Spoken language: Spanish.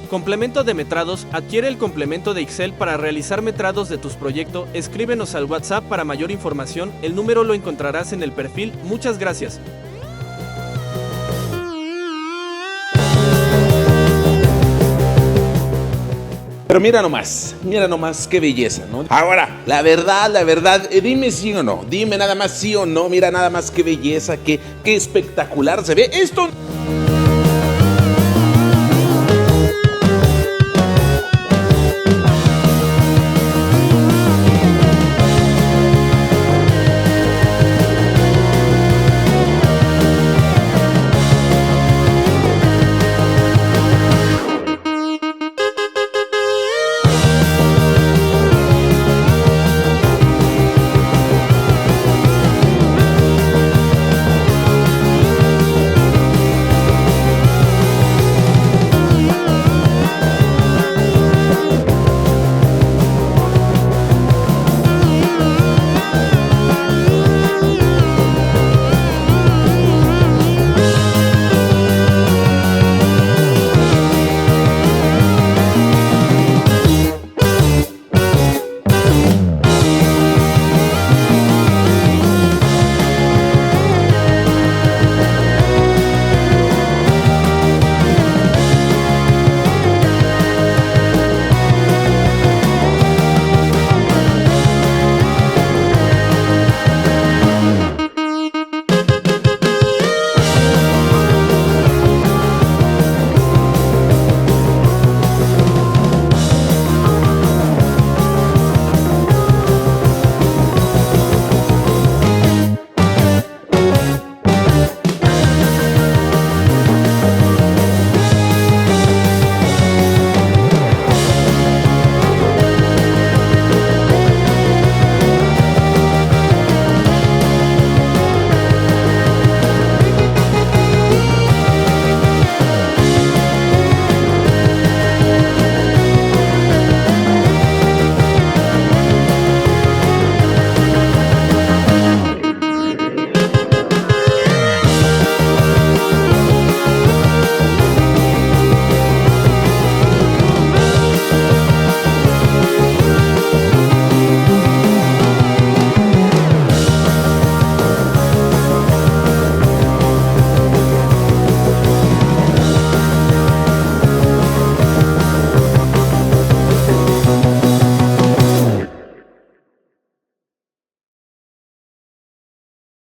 Complemento de Metrados. Adquiere el complemento de Excel para realizar metrados de tus proyectos. Escríbenos al WhatsApp para mayor información. El número lo encontrarás en el perfil. Muchas gracias. Pero mira nomás qué belleza, ¿no? Ahora, la verdad, dime sí o no, dime nada más sí o no, mira nada más qué belleza, qué espectacular se ve esto.